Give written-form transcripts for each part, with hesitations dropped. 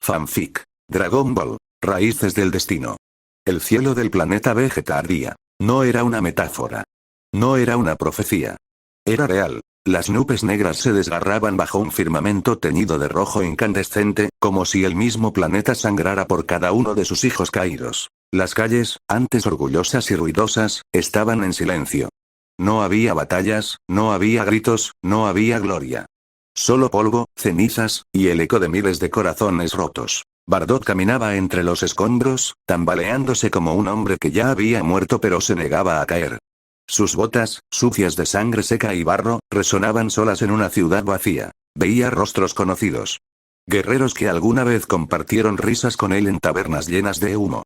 Fanfic. Dragon Ball. Raíces del destino. El cielo del planeta Vegeta ardía. No era una metáfora. No era una profecía. Era real. Las nubes negras se desgarraban bajo un firmamento teñido de rojo incandescente, como si el mismo planeta sangrara por cada uno de sus hijos caídos. Las calles, antes orgullosas y ruidosas, estaban en silencio. No había batallas, no había gritos, no había gloria. Solo polvo, cenizas, y el eco de miles de corazones rotos. Bardock caminaba entre los escombros, tambaleándose como un hombre que ya había muerto pero se negaba a caer. Sus botas, sucias de sangre seca y barro, resonaban solas en una ciudad vacía. Veía rostros conocidos. Guerreros que alguna vez compartieron risas con él en tabernas llenas de humo.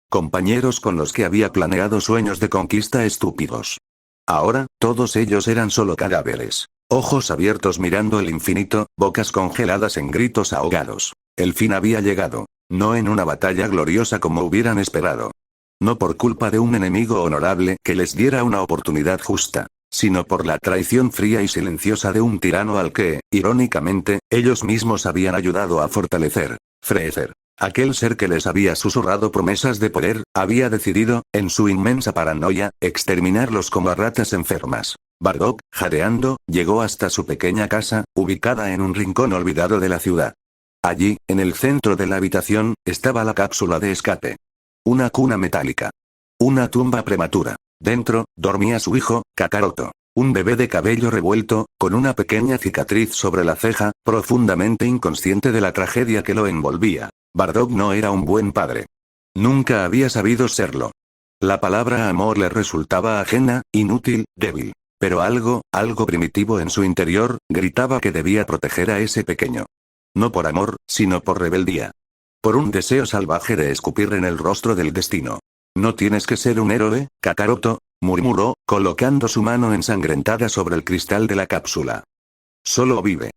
Compañeros con los que había planeado sueños de conquista estúpidos. Ahora, todos ellos eran solo cadáveres. Ojos abiertos mirando el infinito, bocas congeladas en gritos ahogados. El fin había llegado. No en una batalla gloriosa como hubieran esperado. No por culpa de un enemigo honorable que les diera una oportunidad justa, sino por la traición fría y silenciosa de un tirano al que, irónicamente, ellos mismos habían ayudado a fortalecer. Freezer. Aquel ser que les había susurrado promesas de poder, había decidido, en su inmensa paranoia, exterminarlos como a ratas enfermas. Bardock, jadeando, llegó hasta su pequeña casa, ubicada en un rincón olvidado de la ciudad. Allí, en el centro de la habitación, estaba la cápsula de escape. Una cuna metálica. Una tumba prematura. Dentro, dormía su hijo, Kakaroto. Un bebé de cabello revuelto, con una pequeña cicatriz sobre la ceja, profundamente inconsciente de la tragedia que lo envolvía. Bardock no era un buen padre. Nunca había sabido serlo. La palabra amor le resultaba ajena, inútil, débil. Pero algo primitivo en su interior, gritaba que debía proteger a ese pequeño. No por amor, sino por rebeldía. Por un deseo salvaje de escupir en el rostro del destino. No tienes que ser un héroe, Kakaroto, murmuró, colocando su mano ensangrentada sobre el cristal de la cápsula. Solo vive.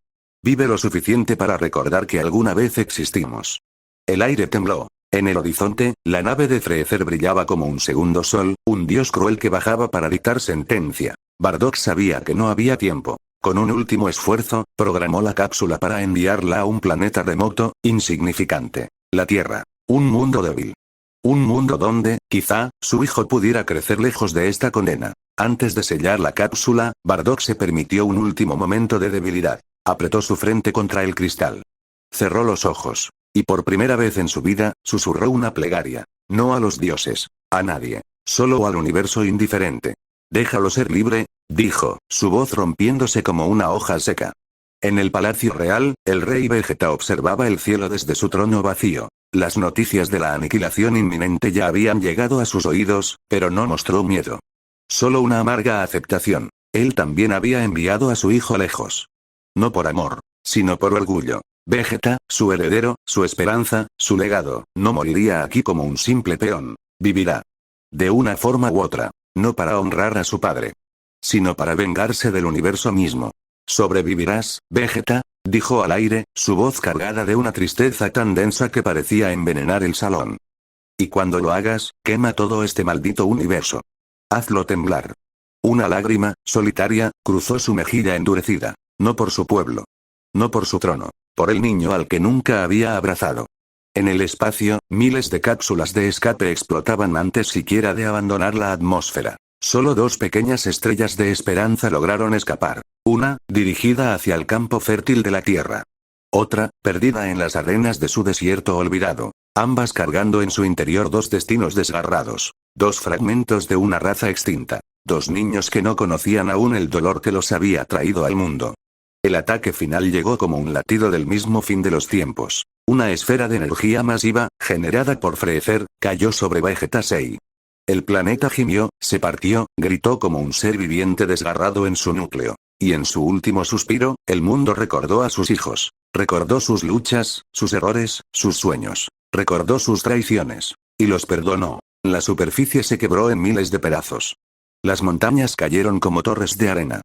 Vive lo suficiente para recordar que alguna vez existimos. El aire tembló. En el horizonte, la nave de Freezer brillaba como un segundo sol, un dios cruel que bajaba para dictar sentencia. Bardock sabía que no había tiempo. Con un último esfuerzo, programó la cápsula para enviarla a un planeta remoto, insignificante. La Tierra. Un mundo débil. Un mundo donde, quizá, su hijo pudiera crecer lejos de esta condena. Antes de sellar la cápsula, Bardock se permitió un último momento de debilidad. Apretó su frente contra el cristal. Cerró los ojos. Y por primera vez en su vida, susurró una plegaria. No a los dioses. A nadie. Solo al universo indiferente. Déjalo ser libre, dijo, su voz rompiéndose como una hoja seca. En el Palacio Real, el rey Vegeta observaba el cielo desde su trono vacío. Las noticias de la aniquilación inminente ya habían llegado a sus oídos, pero no mostró miedo. Solo una amarga aceptación. Él también había enviado a su hijo lejos. No por amor, sino por orgullo. Vegeta, su heredero, su esperanza, su legado, no moriría aquí como un simple peón. Vivirá. De una forma u otra. No para honrar a su padre. Sino para vengarse del universo mismo. ¿Sobrevivirás, Vegeta?, dijo al aire, su voz cargada de una tristeza tan densa que parecía envenenar el salón. Y cuando lo hagas, quema todo este maldito universo. Hazlo temblar. Una lágrima, solitaria, cruzó su mejilla endurecida. No por su pueblo. No por su trono. Por el niño al que nunca había abrazado. En el espacio, miles de cápsulas de escape explotaban antes siquiera de abandonar la atmósfera. Solo dos pequeñas estrellas de esperanza lograron escapar. Una, dirigida hacia el campo fértil de la Tierra. Otra, perdida en las arenas de su desierto olvidado. Ambas cargando en su interior dos destinos desgarrados. Dos fragmentos de una raza extinta. Dos niños que no conocían aún el dolor que los había traído al mundo. El ataque final llegó como un latido del mismo fin de los tiempos. Una esfera de energía masiva, generada por Freezer, cayó sobre Vegeta 6. El planeta gimió, se partió, gritó como un ser viviente desgarrado en su núcleo. Y en su último suspiro, el mundo recordó a sus hijos. Recordó sus luchas, sus errores, sus sueños. Recordó sus traiciones. Y los perdonó. La superficie se quebró en miles de pedazos. Las montañas cayeron como torres de arena.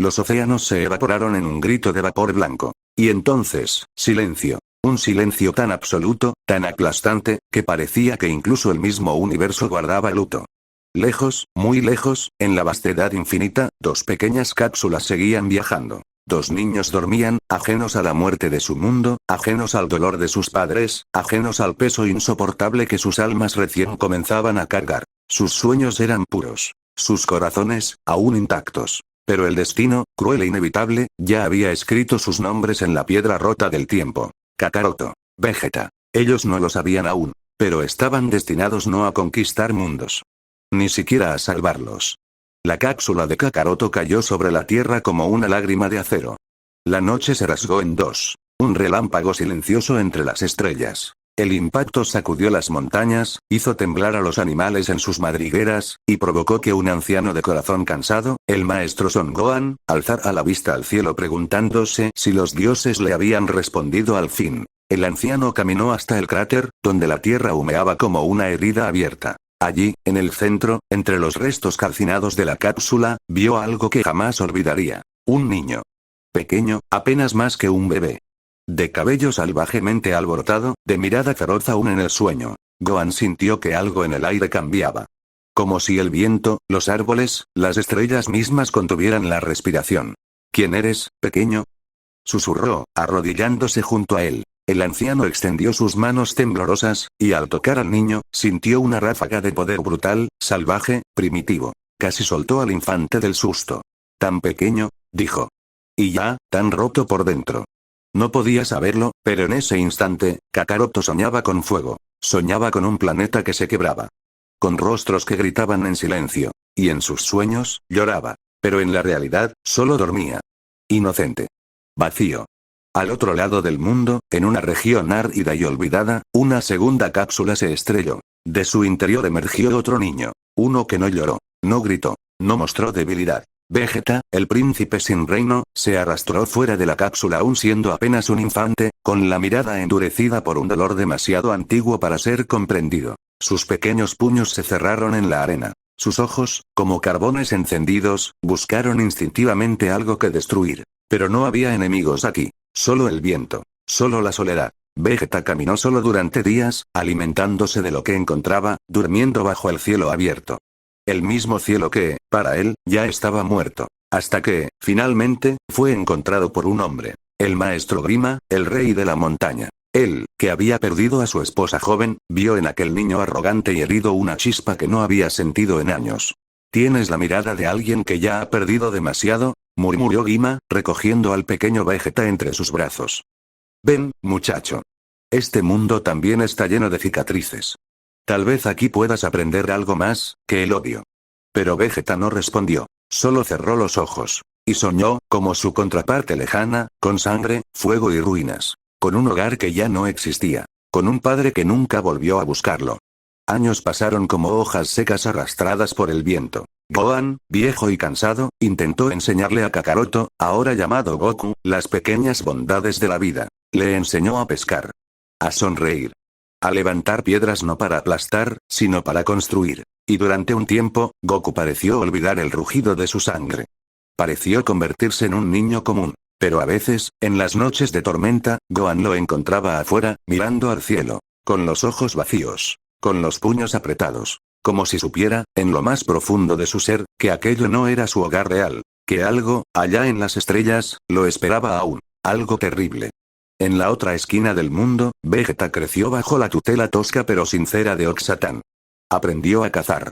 Los océanos se evaporaron en un grito de vapor blanco. Y entonces, silencio. Un silencio tan absoluto, tan aplastante, que parecía que incluso el mismo universo guardaba luto. Lejos, muy lejos, en la vastedad infinita, dos pequeñas cápsulas seguían viajando. 2 niños dormían, ajenos a la muerte de su mundo, ajenos al dolor de sus padres, ajenos al peso insoportable que sus almas recién comenzaban a cargar. Sus sueños eran puros. Sus corazones, aún intactos. Pero el destino, cruel e inevitable, ya había escrito sus nombres en la piedra rota del tiempo. Kakaroto. Vegeta. Ellos no lo sabían aún. Pero estaban destinados no a conquistar mundos. Ni siquiera a salvarlos. La cápsula de Kakaroto cayó sobre la tierra como una lágrima de acero. La noche se rasgó en dos. Un relámpago silencioso entre las estrellas. El impacto sacudió las montañas, hizo temblar a los animales en sus madrigueras, y provocó que un anciano de corazón cansado, el maestro Son Gohan, alzara la vista al cielo preguntándose si los dioses le habían respondido al fin. El anciano caminó hasta el cráter, donde la tierra humeaba como una herida abierta. Allí, en el centro, entre los restos calcinados de la cápsula, vio algo que jamás olvidaría. Un niño. Pequeño, apenas más que un bebé. De cabello salvajemente alborotado, de mirada feroz aún en el sueño. Gohan sintió que algo en el aire cambiaba. Como si el viento, los árboles, las estrellas mismas contuvieran la respiración. ¿Quién eres, pequeño? Susurró, arrodillándose junto a él. El anciano extendió sus manos temblorosas, y al tocar al niño, sintió una ráfaga de poder brutal, salvaje, primitivo. Casi soltó al infante del susto. Tan pequeño, dijo. Y ya, tan roto por dentro. No podía saberlo, pero en ese instante, Kakaroto soñaba con fuego. Soñaba con un planeta que se quebraba. Con rostros que gritaban en silencio. Y en sus sueños, lloraba. Pero en la realidad, solo dormía. Inocente. Vacío. Al otro lado del mundo, en una región árida y olvidada, una segunda cápsula se estrelló. De su interior emergió otro niño. Uno que no lloró, no gritó, no mostró debilidad. Vegeta, el príncipe sin reino, se arrastró fuera de la cápsula aún siendo apenas un infante, con la mirada endurecida por un dolor demasiado antiguo para ser comprendido. Sus pequeños puños se cerraron en la arena. Sus ojos, como carbones encendidos, buscaron instintivamente algo que destruir. Pero no había enemigos aquí. Solo el viento. Solo la soledad. Vegeta caminó solo durante días, alimentándose de lo que encontraba, durmiendo bajo el cielo abierto. El mismo cielo que, para él, ya estaba muerto. Hasta que, finalmente, fue encontrado por un hombre. El maestro Grima, el rey de la montaña. Él, que había perdido a su esposa joven, vio en aquel niño arrogante y herido una chispa que no había sentido en años. «Tienes la mirada de alguien que ya ha perdido demasiado», murmuró Grima, recogiendo al pequeño Vegeta entre sus brazos. «Ven, muchacho. Este mundo también está lleno de cicatrices. Tal vez aquí puedas aprender algo más, que el odio». Pero Vegeta no respondió. Solo cerró los ojos. Y soñó, como su contraparte lejana, con sangre, fuego y ruinas. Con un hogar que ya no existía. Con un padre que nunca volvió a buscarlo. Años pasaron como hojas secas arrastradas por el viento. Gohan, viejo y cansado, intentó enseñarle a Kakaroto, ahora llamado Goku, las pequeñas bondades de la vida. Le enseñó a pescar. A sonreír. A levantar piedras no para aplastar, sino para construir. Y durante un tiempo, Goku pareció olvidar el rugido de su sangre. Pareció convertirse en un niño común. Pero a veces, en las noches de tormenta, Gohan lo encontraba afuera, mirando al cielo. Con los ojos vacíos. Con los puños apretados. Como si supiera, en lo más profundo de su ser, que aquello no era su hogar real. Que algo, allá en las estrellas, lo esperaba aún. Algo terrible. En la otra esquina del mundo, Vegeta creció bajo la tutela tosca pero sincera de Oxatán. Aprendió a cazar.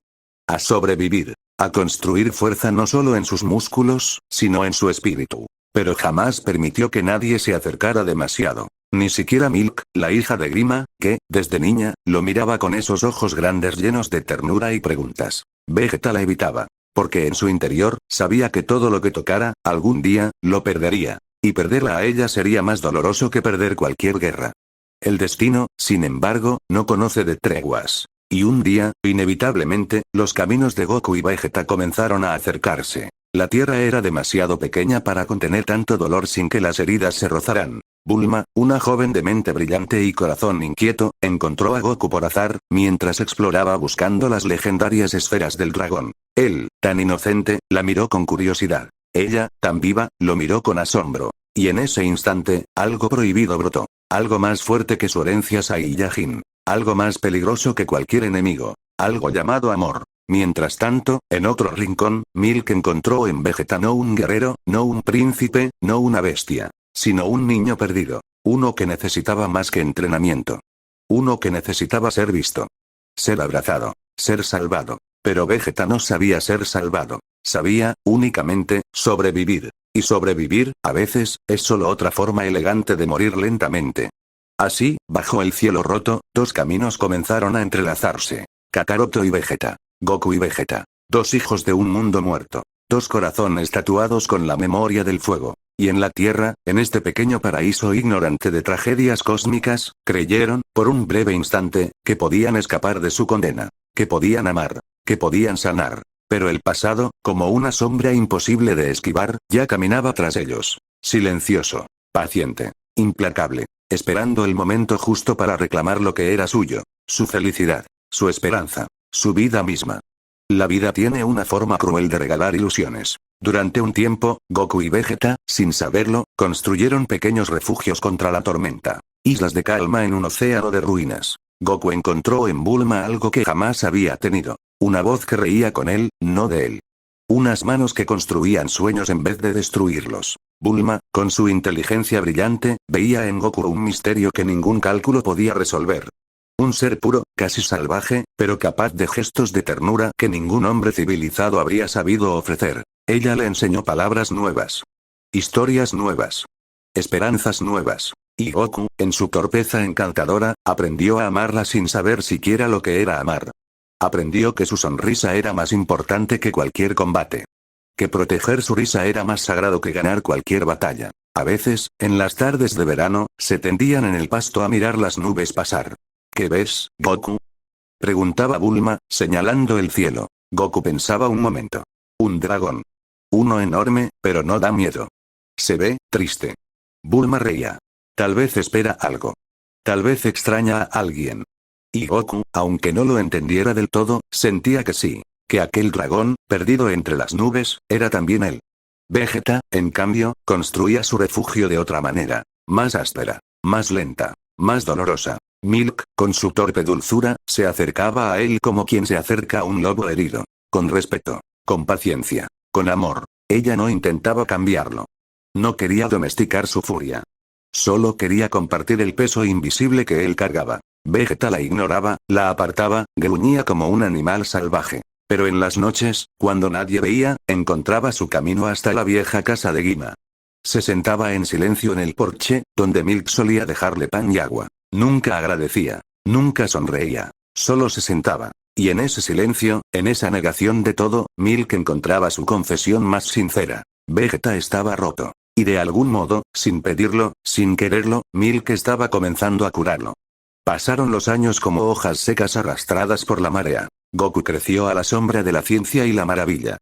A sobrevivir. A construir fuerza no solo en sus músculos, sino en su espíritu. Pero jamás permitió que nadie se acercara demasiado. Ni siquiera Milk, la hija de Grima, que, desde niña, lo miraba con esos ojos grandes llenos de ternura y preguntas. Vegeta la evitaba. Porque en su interior, sabía que todo lo que tocara, algún día, lo perdería. Y perderla a ella sería más doloroso que perder cualquier guerra. El destino, sin embargo, no conoce de treguas. Y un día, inevitablemente, los caminos de Goku y Vegeta comenzaron a acercarse. La tierra era demasiado pequeña para contener tanto dolor sin que las heridas se rozaran. Bulma, una joven de mente brillante y corazón inquieto, encontró a Goku por azar, mientras exploraba buscando las legendarias esferas del dragón. Él, tan inocente, la miró con curiosidad. Ella, tan viva, lo miró con asombro. Y en ese instante, algo prohibido brotó. Algo más fuerte que su herencia Saiyajin. Algo más peligroso que cualquier enemigo. Algo llamado amor. Mientras tanto, en otro rincón, Milk encontró en Vegeta no un guerrero, no un príncipe, no una bestia, sino un niño perdido. Uno que necesitaba más que entrenamiento. Uno que necesitaba ser visto. Ser abrazado. Ser salvado. Pero Vegeta no sabía ser salvado. Sabía, únicamente, sobrevivir. Y sobrevivir, a veces, es solo otra forma elegante de morir lentamente. Así, bajo el cielo roto, dos caminos comenzaron a entrelazarse. Kakaroto y Vegeta. Goku y Vegeta. Dos hijos de un mundo muerto. Dos corazones tatuados con la memoria del fuego. Y en la Tierra, en este pequeño paraíso ignorante de tragedias cósmicas, creyeron, por un breve instante, que podían escapar de su condena. Que podían amar. Que podían sanar. Pero el pasado, como una sombra imposible de esquivar, ya caminaba tras ellos. Silencioso. Paciente. Implacable. Esperando el momento justo para reclamar lo que era suyo. Su felicidad. Su esperanza. Su vida misma. La vida tiene una forma cruel de regalar ilusiones. Durante un tiempo, Goku y Vegeta, sin saberlo, construyeron pequeños refugios contra la tormenta. Islas de calma en un océano de ruinas. Goku encontró en Bulma algo que jamás había tenido. Una voz que reía con él, no de él. Unas manos que construían sueños en vez de destruirlos. Bulma, con su inteligencia brillante, veía en Goku un misterio que ningún cálculo podía resolver. Un ser puro, casi salvaje, pero capaz de gestos de ternura que ningún hombre civilizado habría sabido ofrecer. Ella le enseñó palabras nuevas. Historias nuevas. Esperanzas nuevas. Y Goku, en su torpeza encantadora, aprendió a amarla sin saber siquiera lo que era amar. Aprendió que su sonrisa era más importante que cualquier combate. Que proteger su risa era más sagrado que ganar cualquier batalla. A veces, en las tardes de verano, se tendían en el pasto a mirar las nubes pasar. ¿Qué ves, Goku? Preguntaba Bulma, señalando el cielo. Goku pensaba un momento. Un dragón. Uno enorme, pero no da miedo. Se ve triste. Bulma reía. Tal vez espera algo. Tal vez extraña a alguien. Y Goku, aunque no lo entendiera del todo, sentía que sí. Que aquel dragón, perdido entre las nubes, era también él. Vegeta, en cambio, construía su refugio de otra manera. Más áspera. Más lenta. Más dolorosa. Milk, con su torpe dulzura, se acercaba a él como quien se acerca a un lobo herido. Con respeto. Con paciencia. Con amor. Ella no intentaba cambiarlo. No quería domesticar su furia. Solo quería compartir el peso invisible que él cargaba. Vegeta la ignoraba, la apartaba, gruñía como un animal salvaje. Pero en las noches, cuando nadie veía, encontraba su camino hasta la vieja casa de Guima. Se sentaba en silencio en el porche, donde Milk solía dejarle pan y agua. Nunca agradecía. Nunca sonreía. Solo se sentaba. Y en ese silencio, en esa negación de todo, Milk encontraba su confesión más sincera. Vegeta estaba roto. Y de algún modo, sin pedirlo, sin quererlo, Milk estaba comenzando a curarlo. Pasaron los años como hojas secas arrastradas por la marea. Goku creció a la sombra de la ciencia y la maravilla.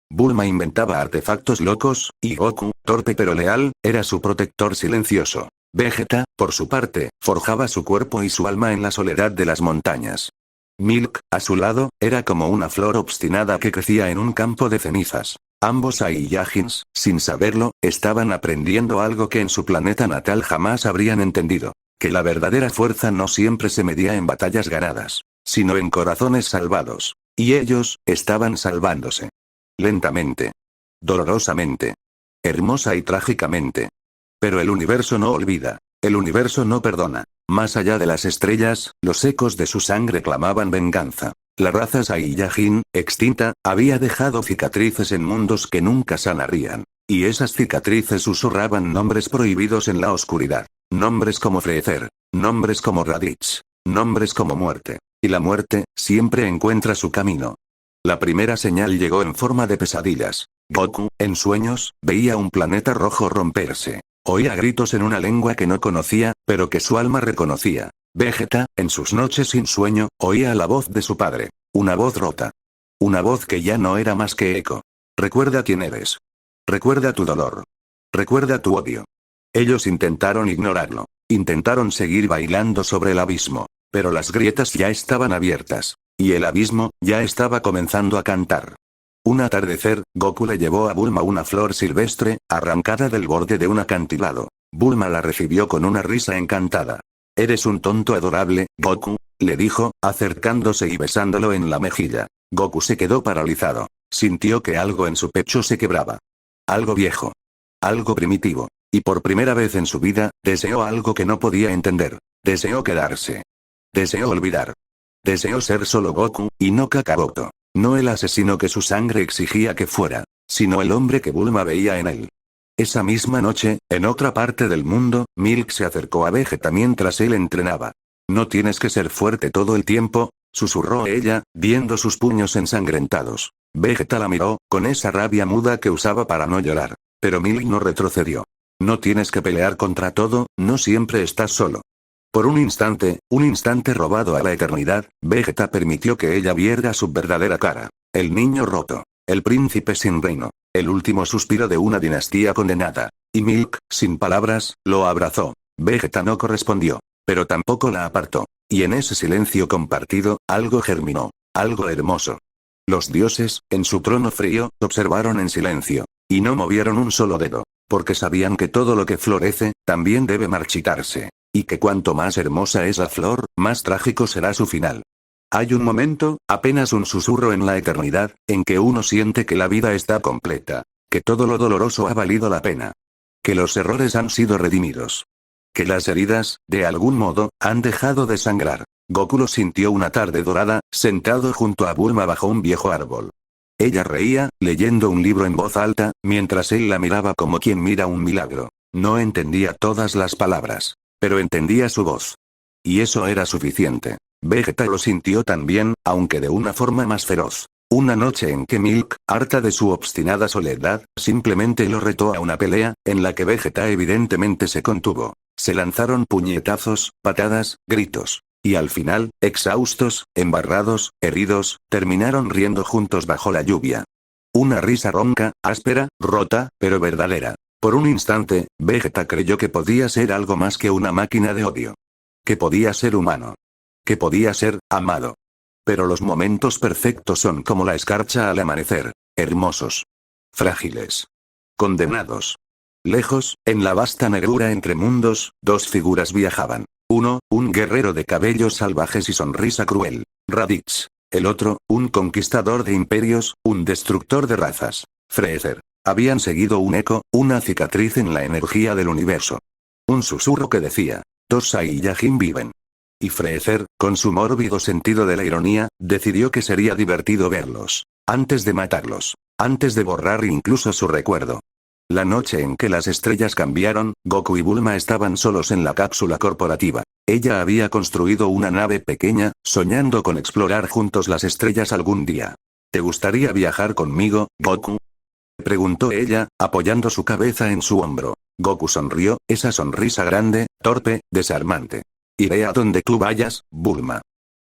Bulma inventaba artefactos locos, y Goku, torpe pero leal, era su protector silencioso. Vegeta, por su parte, forjaba su cuerpo y su alma en la soledad de las montañas. Milk, a su lado, era como una flor obstinada que crecía en un campo de cenizas. Ambos Saiyajins, sin saberlo, estaban aprendiendo algo que en su planeta natal jamás habrían entendido. Que la verdadera fuerza no siempre se medía en batallas ganadas, sino en corazones salvados. Y ellos, estaban salvándose. Lentamente. Dolorosamente. Hermosa y trágicamente. Pero el universo no olvida. El universo no perdona. Más allá de las estrellas, los ecos de su sangre clamaban venganza. La raza Saiyajin, extinta, había dejado cicatrices en mundos que nunca sanarían. Y esas cicatrices susurraban nombres prohibidos en la oscuridad. Nombres como Freezer. Nombres como Raditz. Nombres como muerte. Y la muerte, siempre encuentra su camino. La primera señal llegó en forma de pesadillas. Goku, en sueños, veía un planeta rojo romperse. Oía gritos en una lengua que no conocía, pero que su alma reconocía. Vegeta, en sus noches sin sueño, oía la voz de su padre. Una voz rota. Una voz que ya no era más que eco. Recuerda quién eres. Recuerda tu dolor. Recuerda tu odio. Ellos intentaron ignorarlo. Intentaron seguir bailando sobre el abismo. Pero las grietas ya estaban abiertas. Y el abismo, ya estaba comenzando a cantar. Un atardecer, Goku le llevó a Bulma una flor silvestre, arrancada del borde de un acantilado. Bulma la recibió con una risa encantada. Eres un tonto adorable, Goku, le dijo, acercándose y besándolo en la mejilla. Goku se quedó paralizado. Sintió que algo en su pecho se quebraba. Algo viejo. Algo primitivo. Y por primera vez en su vida, deseó algo que no podía entender. Deseó quedarse. Deseó olvidar. Deseó ser solo Goku, y no Kakaroto. No el asesino que su sangre exigía que fuera, sino el hombre que Bulma veía en él. Esa misma noche, en otra parte del mundo, Milk se acercó a Vegeta mientras él entrenaba. No tienes que ser fuerte todo el tiempo, susurró ella, viendo sus puños ensangrentados. Vegeta la miró, con esa rabia muda que usaba para no llorar. Pero Milk no retrocedió. No tienes que pelear contra todo, no siempre estás solo. Por un instante robado a la eternidad, Vegeta permitió que ella viera su verdadera cara. El niño roto. El príncipe sin reino. El último suspiro de una dinastía condenada. Y Milk, sin palabras, lo abrazó. Vegeta no correspondió. Pero tampoco la apartó. Y en ese silencio compartido, algo germinó. Algo hermoso. Los dioses, en su trono frío, observaron en silencio. Y no movieron un solo dedo. Porque sabían que todo lo que florece, también debe marchitarse. Y que cuanto más hermosa es la flor, más trágico será su final. Hay un momento, apenas un susurro en la eternidad, en que uno siente que la vida está completa. Que todo lo doloroso ha valido la pena. Que los errores han sido redimidos. Que las heridas, de algún modo, han dejado de sangrar. Goku lo sintió una tarde dorada, sentado junto a Bulma bajo un viejo árbol. Ella reía, leyendo un libro en voz alta, mientras él la miraba como quien mira un milagro. No entendía todas las palabras. Pero entendía su voz. Y eso era suficiente. Vegeta lo sintió también, aunque de una forma más feroz. Una noche en que Milk, harta de su obstinada soledad, simplemente lo retó a una pelea, en la que Vegeta evidentemente se contuvo. Se lanzaron puñetazos, patadas, gritos. Y al final, exhaustos, embarrados, heridos, terminaron riendo juntos bajo la lluvia. Una risa ronca, áspera, rota, pero verdadera. Por un instante, Vegeta creyó que podía ser algo más que una máquina de odio. Que podía ser humano. Que podía ser amado. Pero los momentos perfectos son como la escarcha al amanecer. Hermosos. Frágiles. Condenados. Lejos, en la vasta negrura entre mundos, dos figuras viajaban. Uno, un guerrero de cabellos salvajes y sonrisa cruel. Raditz. El otro, un conquistador de imperios, un destructor de razas. Freezer. Habían seguido un eco, una cicatriz en la energía del universo. Un susurro que decía, Tosa y Yajin viven. Y Freezer, con su mórbido sentido de la ironía, decidió que sería divertido verlos. Antes de matarlos. Antes de borrar incluso su recuerdo. La noche en que las estrellas cambiaron, Goku y Bulma estaban solos en la cápsula corporativa. Ella había construido una nave pequeña, soñando con explorar juntos las estrellas algún día. ¿Te gustaría viajar conmigo, Goku? Preguntó ella, apoyando su cabeza en su hombro. Goku sonrió, esa sonrisa grande, torpe, desarmante. Iré a donde tú vayas, Bulma.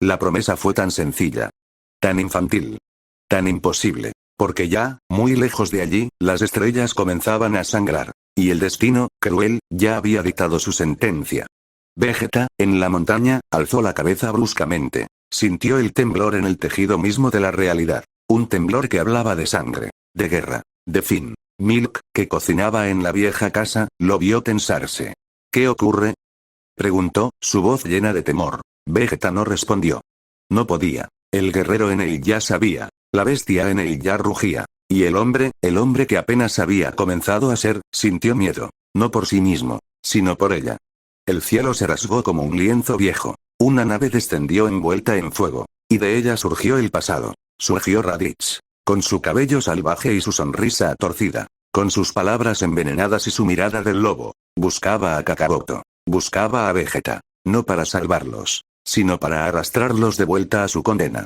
La promesa fue tan sencilla. Tan infantil. Tan imposible. Porque ya, muy lejos de allí, las estrellas comenzaban a sangrar. Y el destino, cruel, ya había dictado su sentencia. Vegeta, en la montaña, alzó la cabeza bruscamente. Sintió el temblor en el tejido mismo de la realidad. Un temblor que hablaba de sangre. De guerra. De fin. Milk, que cocinaba en la vieja casa, lo vio tensarse. ¿Qué ocurre? Preguntó, su voz llena de temor. Vegeta no respondió. No podía. El guerrero en él ya sabía. La bestia en él ya rugía. Y el hombre que apenas había comenzado a ser, sintió miedo. No por sí mismo, sino por ella. El cielo se rasgó como un lienzo viejo. Una nave descendió envuelta en fuego. Y de ella surgió el pasado. Surgió Raditz. Con su cabello salvaje y su sonrisa torcida. Con sus palabras envenenadas y su mirada del lobo. Buscaba a Kakaroto. Buscaba a Vegeta. No para salvarlos, sino para arrastrarlos de vuelta a su condena.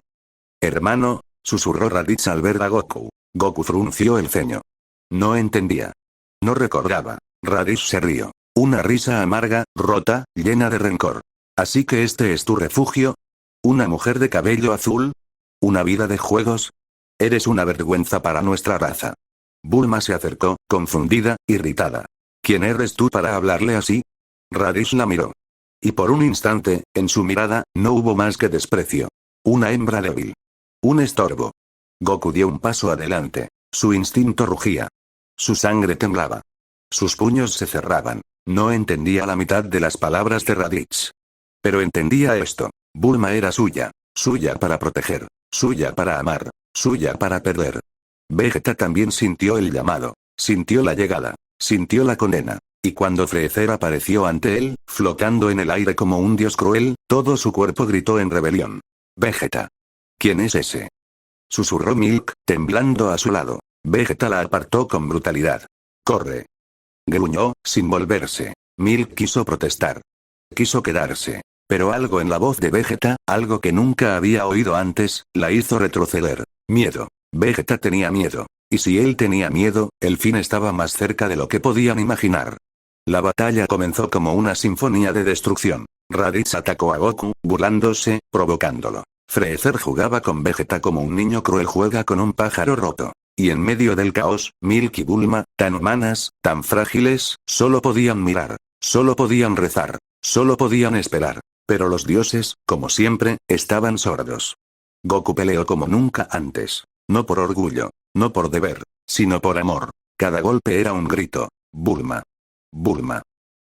Hermano, susurró Raditz al ver a Goku. Goku frunció el ceño. No entendía. No recordaba. Raditz se rió. Una risa amarga, rota, llena de rencor. ¿Así que este es tu refugio? ¿Una mujer de cabello azul? ¿Una vida de juegos? Eres una vergüenza para nuestra raza. Bulma se acercó, confundida, irritada. ¿Quién eres tú para hablarle así? Raditz la miró. Y por un instante, en su mirada, no hubo más que desprecio. Una hembra débil. Un estorbo. Goku dio un paso adelante. Su instinto rugía. Su sangre temblaba. Sus puños se cerraban. No entendía la mitad de las palabras de Raditz. Pero entendía esto. Bulma era suya. Suya para proteger. Suya para amar, suya para perder. Vegeta también sintió el llamado, sintió la llegada, sintió la condena. Y cuando Freezer apareció ante él, flotando en el aire como un dios cruel, todo su cuerpo gritó en rebelión. Vegeta. ¿Quién es ese? Susurró Milk, temblando a su lado. Vegeta la apartó con brutalidad. Corre. Gruñó, sin volverse. Milk quiso protestar. Quiso quedarse. Pero algo en la voz de Vegeta, algo que nunca había oído antes, la hizo retroceder. Miedo. Vegeta tenía miedo. Y si él tenía miedo, el fin estaba más cerca de lo que podían imaginar. La batalla comenzó como una sinfonía de destrucción. Raditz atacó a Goku, burlándose, provocándolo. Freezer jugaba con Vegeta como un niño cruel juega con un pájaro roto. Y en medio del caos, Milk y Bulma, tan humanas, tan frágiles, solo podían mirar. Solo podían rezar. Solo podían esperar. Pero los dioses, como siempre, estaban sordos. Goku peleó como nunca antes. No por orgullo, no por deber, sino por amor. Cada golpe era un grito. Bulma. Bulma.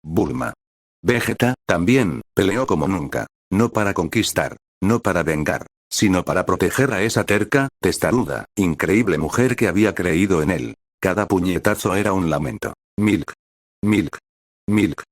Bulma. Vegeta, también, peleó como nunca. No para conquistar, no para vengar, sino para proteger a esa terca, testaruda, increíble mujer que había creído en él. Cada puñetazo era un lamento. Milk. Milk. Milk.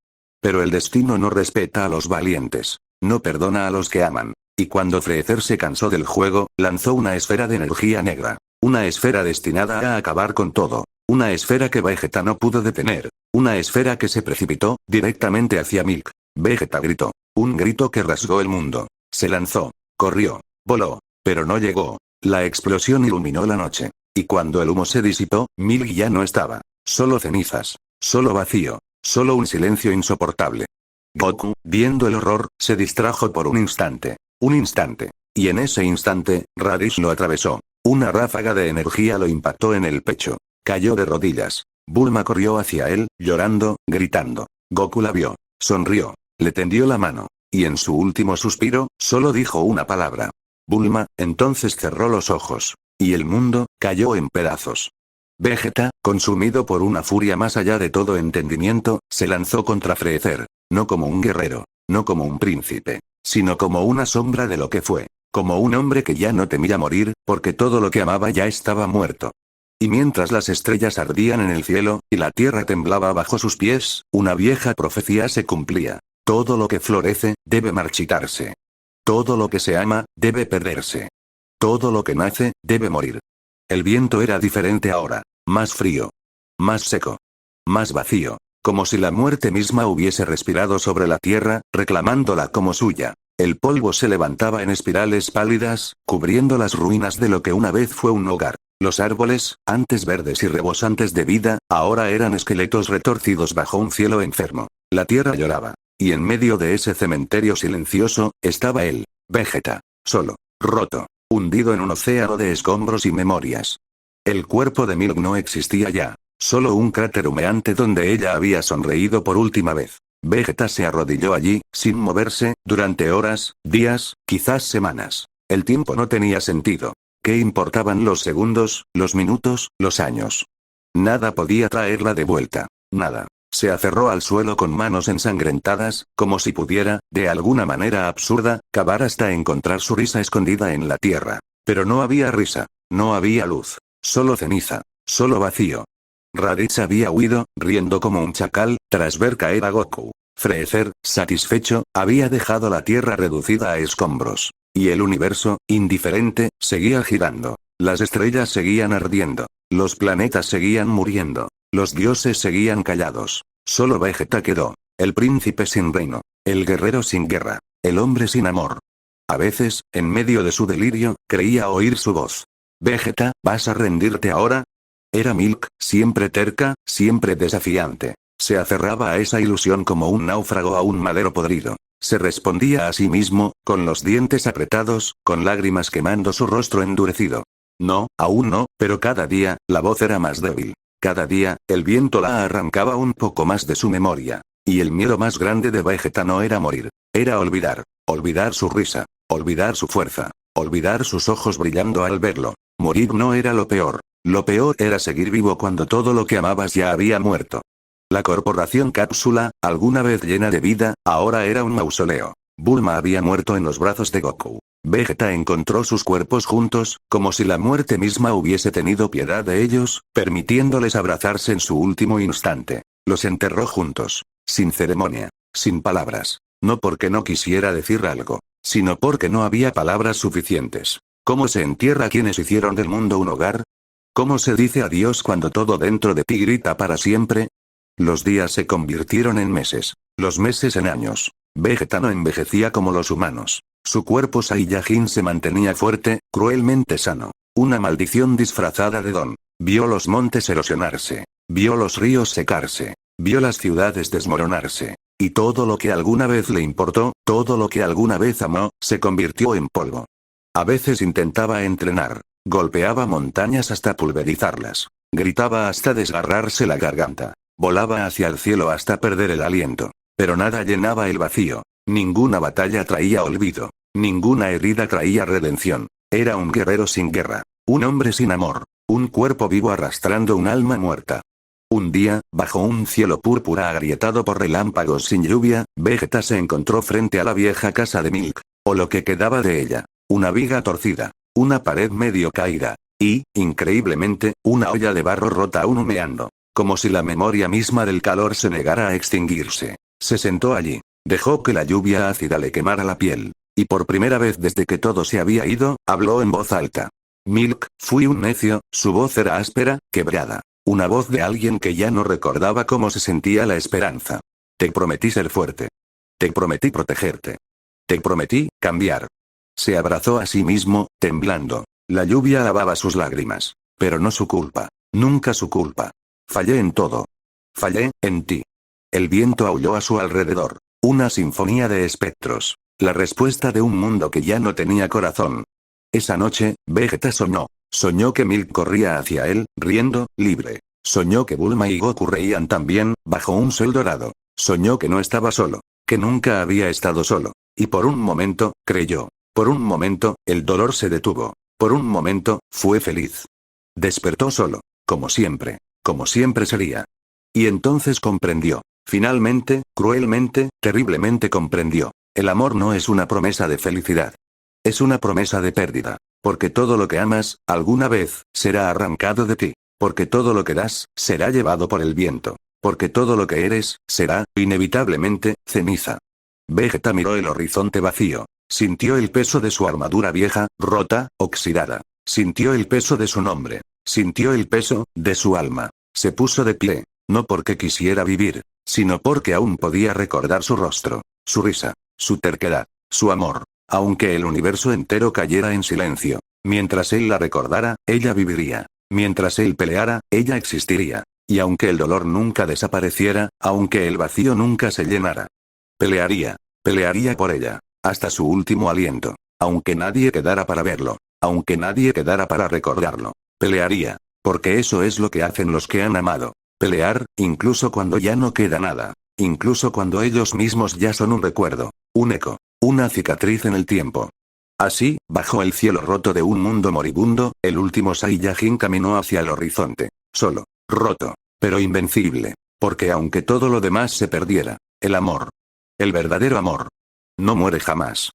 Pero el destino no respeta a los valientes. No perdona a los que aman. Y cuando Freezer se cansó del juego, lanzó una esfera de energía negra. Una esfera destinada a acabar con todo. Una esfera que Vegeta no pudo detener. Una esfera que se precipitó, directamente hacia Milk. Vegeta gritó. Un grito que rasgó el mundo. Se lanzó. Corrió. Voló. Pero no llegó. La explosión iluminó la noche. Y cuando el humo se disipó, Milk ya no estaba. Solo cenizas. Solo vacío. Solo un silencio insoportable. Goku, viendo el horror, se distrajo por un instante. Un instante. Y en ese instante, Raditz lo atravesó. Una ráfaga de energía lo impactó en el pecho. Cayó de rodillas. Bulma corrió hacia él, llorando, gritando. Goku la vio. Sonrió. Le tendió la mano. Y en su último suspiro, solo dijo una palabra. Bulma, entonces cerró los ojos. Y el mundo, cayó en pedazos. Vegeta, consumido por una furia más allá de todo entendimiento, se lanzó contra Freezer. No como un guerrero. No como un príncipe. Sino como una sombra de lo que fue. Como un hombre que ya no temía morir, porque todo lo que amaba ya estaba muerto. Y mientras las estrellas ardían en el cielo, y la tierra temblaba bajo sus pies, una vieja profecía se cumplía. Todo lo que florece, debe marchitarse. Todo lo que se ama, debe perderse. Todo lo que nace, debe morir. El viento era diferente ahora. Más frío. Más seco. Más vacío. Como si la muerte misma hubiese respirado sobre la tierra, reclamándola como suya. El polvo se levantaba en espirales pálidas, cubriendo las ruinas de lo que una vez fue un hogar. Los árboles, antes verdes y rebosantes de vida, ahora eran esqueletos retorcidos bajo un cielo enfermo. La tierra lloraba. Y en medio de ese cementerio silencioso, estaba él, Vegeta, solo, roto, hundido en un océano de escombros y memorias. El cuerpo de Milk no existía ya. Solo un cráter humeante donde ella había sonreído por última vez. Vegeta se arrodilló allí, sin moverse, durante horas, días, quizás semanas. El tiempo no tenía sentido. ¿Qué importaban los segundos, los minutos, los años? Nada podía traerla de vuelta. Nada. Se aferró al suelo con manos ensangrentadas, como si pudiera, de alguna manera absurda, cavar hasta encontrar su risa escondida en la tierra. Pero no había risa. No había luz. Solo ceniza. Solo vacío. Raditz había huido, riendo como un chacal, tras ver caer a Goku. Freezer, satisfecho, había dejado la Tierra reducida a escombros. Y el universo, indiferente, seguía girando. Las estrellas seguían ardiendo. Los planetas seguían muriendo. Los dioses seguían callados. Solo Vegeta quedó. El príncipe sin reino. El guerrero sin guerra. El hombre sin amor. A veces, en medio de su delirio, creía oír su voz. Vegeta, ¿vas a rendirte ahora? Era Milk, siempre terca, siempre desafiante. Se aferraba a esa ilusión como un náufrago a un madero podrido. Se respondía a sí mismo, con los dientes apretados, con lágrimas quemando su rostro endurecido. No, aún no, pero cada día, la voz era más débil. Cada día, el viento la arrancaba un poco más de su memoria. Y el miedo más grande de Vegeta no era morir. Era olvidar. Olvidar su risa. Olvidar su fuerza. Olvidar sus ojos brillando al verlo. Morir no era lo peor. Lo peor era seguir vivo cuando todo lo que amabas ya había muerto. La corporación Cápsula, alguna vez llena de vida, ahora era un mausoleo. Bulma había muerto en los brazos de Goku. Vegeta encontró sus cuerpos juntos, como si la muerte misma hubiese tenido piedad de ellos, permitiéndoles abrazarse en su último instante. Los enterró juntos, sin ceremonia, sin palabras. No porque no quisiera decir algo, sino porque no había palabras suficientes. ¿Cómo se entierra a quienes hicieron del mundo un hogar? ¿Cómo se dice adiós cuando todo dentro de ti grita para siempre? Los días se convirtieron en meses, los meses en años. Vegeta no envejecía como los humanos. Su cuerpo Saiyajin se mantenía fuerte, cruelmente sano. Una maldición disfrazada de don. Vio los montes erosionarse. Vio los ríos secarse. Vio las ciudades desmoronarse. Y todo lo que alguna vez le importó, todo lo que alguna vez amó, se convirtió en polvo. A veces intentaba entrenar. Golpeaba montañas hasta pulverizarlas. Gritaba hasta desgarrarse la garganta. Volaba hacia el cielo hasta perder el aliento. Pero nada llenaba el vacío. Ninguna batalla traía olvido. Ninguna herida traía redención. Era un guerrero sin guerra. Un hombre sin amor. Un cuerpo vivo arrastrando un alma muerta. Un día, bajo un cielo púrpura agrietado por relámpagos sin lluvia, Vegeta se encontró frente a la vieja casa de Milk. O lo que quedaba de ella. Una viga torcida. Una pared medio caída. Y, increíblemente, una olla de barro rota aún humeando. Como si la memoria misma del calor se negara a extinguirse. Se sentó allí. Dejó que la lluvia ácida le quemara la piel. Y por primera vez desde que todo se había ido, habló en voz alta. Milk, fui un necio, su voz era áspera, quebrada. Una voz de alguien que ya no recordaba cómo se sentía la esperanza. Te prometí ser fuerte. Te prometí protegerte. Te prometí cambiar. Se abrazó a sí mismo, temblando. La lluvia lavaba sus lágrimas. Pero no su culpa. Nunca su culpa. Fallé en todo. Fallé, en ti. El viento aulló a su alrededor. Una sinfonía de espectros. La respuesta de un mundo que ya no tenía corazón. Esa noche, Vegeta soñó. Soñó que Milk corría hacia él, riendo, libre. Soñó que Bulma y Goku reían también, bajo un sol dorado. Soñó que no estaba solo. Que nunca había estado solo. Y por un momento, creyó. Por un momento, el dolor se detuvo. Por un momento, fue feliz. Despertó solo. Como siempre. Como siempre sería. Y entonces comprendió. Finalmente, cruelmente, terriblemente comprendió. El amor no es una promesa de felicidad. Es una promesa de pérdida. Porque todo lo que amas, alguna vez, será arrancado de ti. Porque todo lo que das, será llevado por el viento. Porque todo lo que eres, será, inevitablemente, ceniza. Vegeta miró el horizonte vacío. Sintió el peso de su armadura vieja, rota, oxidada. Sintió el peso de su nombre. Sintió el peso, de su alma. Se puso de pie. No porque quisiera vivir, sino porque aún podía recordar su rostro, su risa, su terquedad, su amor. Aunque el universo entero cayera en silencio. Mientras él la recordara, ella viviría. Mientras él peleara, ella existiría. Y aunque el dolor nunca desapareciera, aunque el vacío nunca se llenara. Pelearía. Pelearía por ella. Hasta su último aliento. Aunque nadie quedara para verlo. Aunque nadie quedara para recordarlo. Pelearía. Porque eso es lo que hacen los que han amado. Pelear, incluso cuando ya no queda nada. Incluso cuando ellos mismos ya son un recuerdo. Un eco. Una cicatriz en el tiempo. Así, bajo el cielo roto de un mundo moribundo, el último Saiyajin caminó hacia el horizonte. Solo. Roto. Pero invencible. Porque aunque todo lo demás se perdiera. El amor. El verdadero amor. No muere jamás.